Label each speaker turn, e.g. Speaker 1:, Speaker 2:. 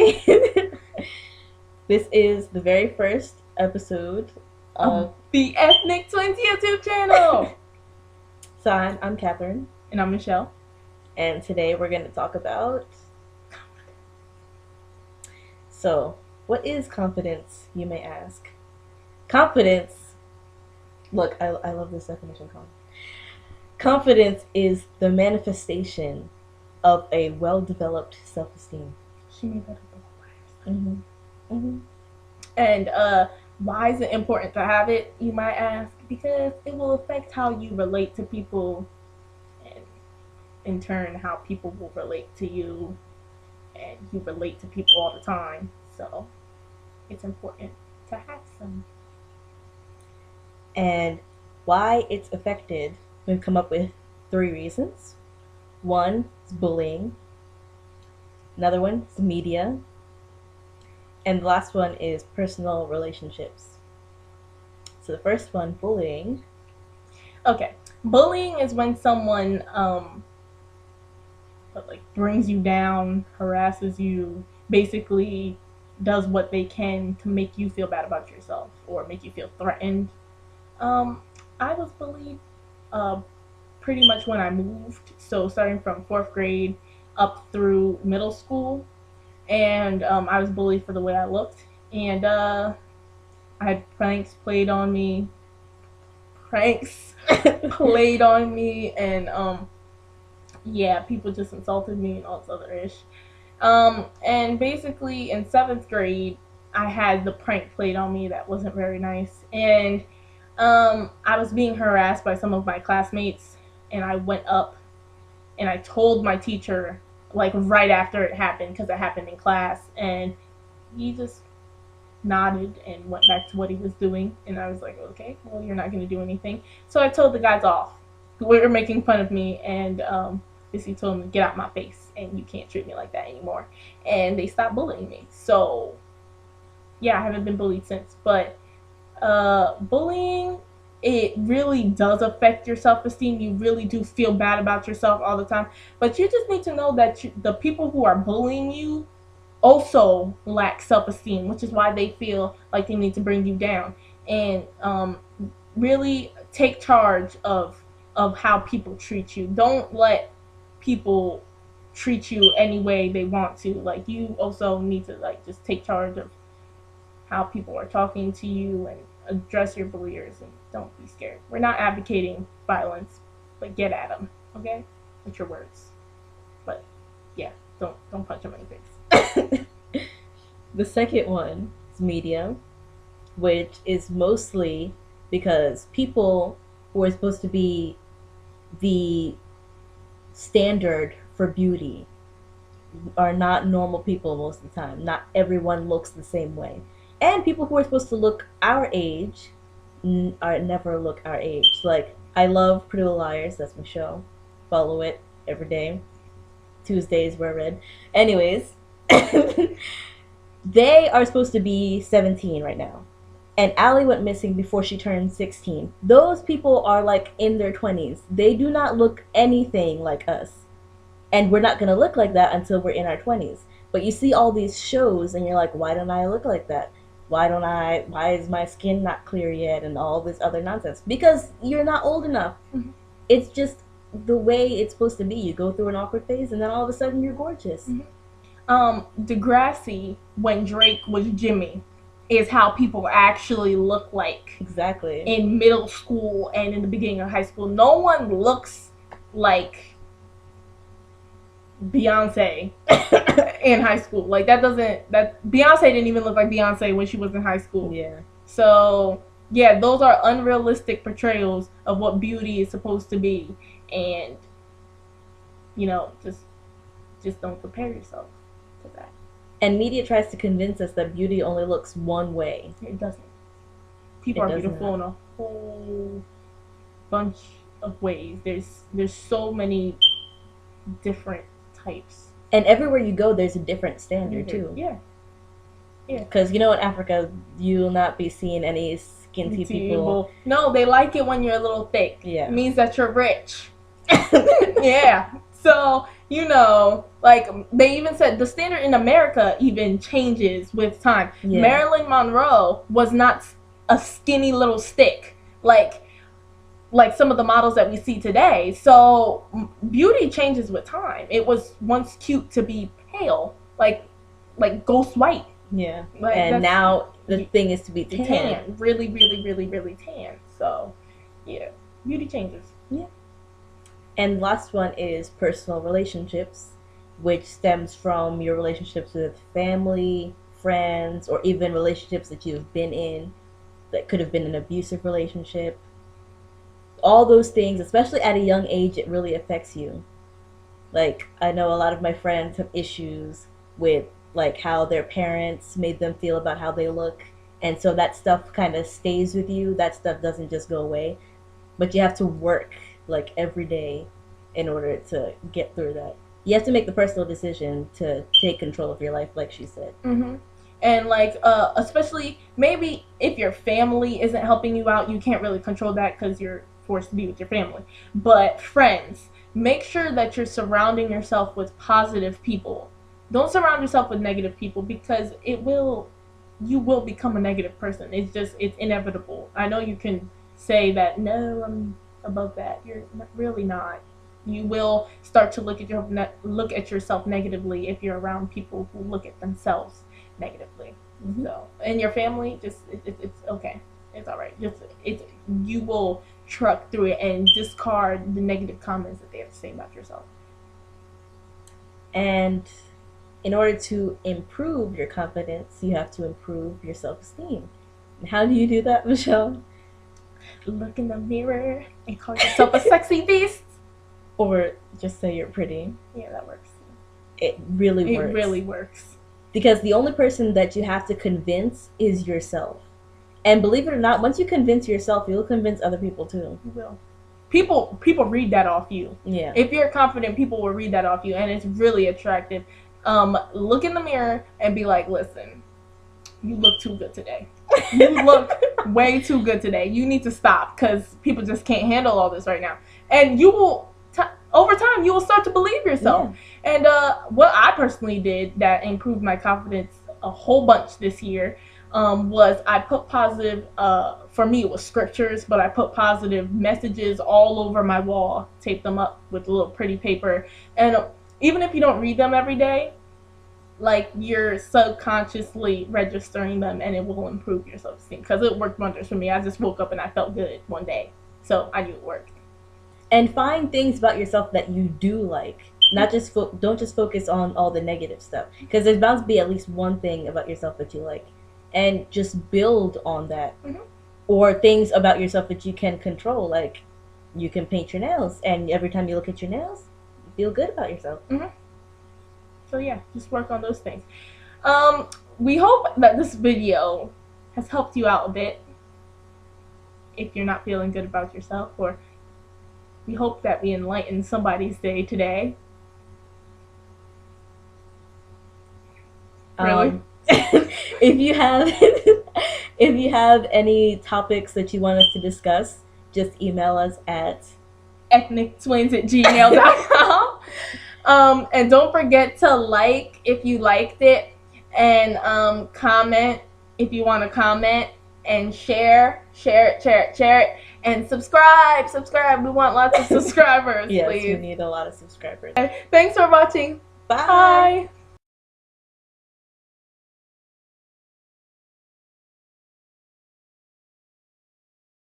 Speaker 1: Hi. This is the very first episode of
Speaker 2: the Ethnic Twinz YouTube Channel.
Speaker 1: So I'm Catherine.
Speaker 2: And I'm Michelle.
Speaker 1: And today we're going to talk about... So, what is confidence, you may ask? Confidence... Look, I love this definition, Colin. Confidence is the manifestation of a well-developed self-esteem.
Speaker 2: She made that up. And why is it important to have it, you might ask? Because it will affect how you relate to people, and in turn how people will relate to you, and you relate to people all the time. So it's important to have some.
Speaker 1: And why it's affected, we've come up with 3 reasons. One is bullying. Another one is media. And the last one is personal relationships. So the first one, bullying.
Speaker 2: Okay, bullying is when someone brings you down, harasses you, basically does what they can to make you feel bad about yourself or make you feel threatened. I was bullied pretty much when I moved, so starting from 4th grade up through middle school, and I was bullied for the way I looked, and I had pranks played on me, and yeah, people just insulted me and all this other ish. And basically in 7th grade, I had the prank played on me that wasn't very nice, and I was being harassed by some of my classmates, and I went up and I told my teacher, like, right after it happened, because it happened in class, and he just nodded and went back to what he was doing, and I was like, okay, well, you're not going to do anything. So I told the guys off who were making fun of me, and basically told them to get out my face, and you can't treat me like that anymore, and they stopped bullying me. So yeah, I haven't been bullied since, but bullying, it really does affect your self-esteem. You really do feel bad about yourself all the time, but you just need to know that the people who are bullying you also lack self-esteem, which is why they feel like they need to bring you down. And really take charge of how people treat you. Don't let people treat you any way they want to. Like, you also need to, like, just take charge of how people are talking to you and address your bulliers, and don't be scared. We're not advocating violence, but get at them, okay? With your words. But yeah, don't punch them in the face.
Speaker 1: The second one is media, which is mostly because people who are supposed to be the standard for beauty are not normal people most of the time. Not everyone looks the same way. And people who are supposed to look our age are never look our age. Like, I love Pretty Little Liars. That's my show. Follow it every day. Tuesdays were red. Anyways, they are supposed to be 17 right now. And Allie went missing before she turned 16. Those people are like in their 20s. They do not look anything like us. And we're not going to look like that until we're in our 20s. But you see all these shows and you're like, why don't I look like that? Why is my skin not clear yet, and all this other nonsense? Because you're not old enough. Mm-hmm. It's just the way it's supposed to be. You go through an awkward phase, and then all of a sudden you're gorgeous.
Speaker 2: Mm-hmm. Degrassi, when Drake was Jimmy, is how people actually look like.
Speaker 1: Exactly.
Speaker 2: In middle school and in the beginning of high school. No one looks like Beyonce in high school. Like, Beyonce didn't even look like Beyonce when she was in high school.
Speaker 1: Yeah.
Speaker 2: So yeah, those are unrealistic portrayals of what beauty is supposed to be, and just don't compare yourself to that.
Speaker 1: And media tries to convince us that beauty only looks one way.
Speaker 2: It doesn't. People are beautiful in a whole bunch of ways. There's so many different types.
Speaker 1: And everywhere you go, there's a different standard, too.
Speaker 2: Yeah. Yeah.
Speaker 1: Because, in Africa, you'll not be seeing any skinty people.
Speaker 2: No, they like it when you're a little thick.
Speaker 1: Yeah.
Speaker 2: It means that you're rich. Yeah. So you know, like they even said the standard in America even changes with time.
Speaker 1: Yeah.
Speaker 2: Marilyn Monroe was not a skinny little stick like some of the models that we see today. So beauty changes with time. It was once cute to be pale, like ghost white.
Speaker 1: Yeah.
Speaker 2: Like,
Speaker 1: and now the thing is to be tan.
Speaker 2: Really, really, really, really tan. So, yeah, beauty changes.
Speaker 1: Yeah. And last one is personal relationships, which stems from your relationships with family, friends, or even relationships that you've been in that could have been an abusive relationship. All those things, especially at a young age, it really affects you. Like, I know a lot of my friends have issues with like how their parents made them feel about how they look, and so that stuff kind of stays with you. That stuff doesn't just go away, but you have to work like every day in order to get through that. You have to make the personal decision to take control of your life, like she said.
Speaker 2: Mm-hmm. And like especially maybe if your family isn't helping you out, you can't really control that because you're forced to be with your family. But friends, make sure that you're surrounding yourself with positive people. Don't surround yourself with negative people, because you will become a negative person. It's inevitable. I know you can say that, no, I'm above that. You're really not. You will start to look at yourself negatively if you're around people who look at themselves negatively. Mm-hmm. So, and your family, just it's okay. It's all right. You will truck through it and discard the negative comments that they have to say about yourself.
Speaker 1: And in order to improve your confidence, you have to improve your self-esteem. And how do you do that, Michelle?
Speaker 2: Look in the mirror and call yourself a sexy beast.
Speaker 1: Or just say you're pretty.
Speaker 2: Yeah, that works.
Speaker 1: It really works.
Speaker 2: It really works.
Speaker 1: Because the only person that you have to convince is yourself. And believe it or not, once you convince yourself, you'll convince other people too.
Speaker 2: You will. People read that off you.
Speaker 1: Yeah.
Speaker 2: If you're confident, people will read that off you, and it's really attractive. Look in the mirror and be like, listen, you look too good today. You look way too good today. You need to stop, because people just can't handle all this right now. And you will, over time, you will start to believe yourself. Yeah. And what I personally did that improved my confidence a whole bunch this year was I put positive, for me it was scriptures, but I put positive messages all over my wall, taped them up with a little pretty paper. And even if you don't read them every day, like, you're subconsciously registering them, and it will improve your self-esteem, because it worked wonders for me. I just woke up and I felt good one day, so I knew it worked.
Speaker 1: And find things about yourself that you do like. Not just don't just focus on all the negative stuff, because there's bound to be at least one thing about yourself that you like, and just build on that. Mm-hmm. Or things about yourself that you can control, like you can paint your nails, and every time you look at your nails, you feel good about yourself.
Speaker 2: Mm-hmm. So yeah, just work on those things. We hope that this video has helped you out a bit if you're not feeling good about yourself, or we hope that we enlightened somebody's day today. Really?
Speaker 1: If you have any topics that you want us to discuss, just email us at
Speaker 2: EthnicTwinz@gmail.com. And don't forget to like if you liked it, and comment if you want to comment, and share it, and subscribe. We want lots of subscribers.
Speaker 1: Yes,
Speaker 2: please.
Speaker 1: we need a lot of subscribers.
Speaker 2: Thanks for watching.
Speaker 1: Bye.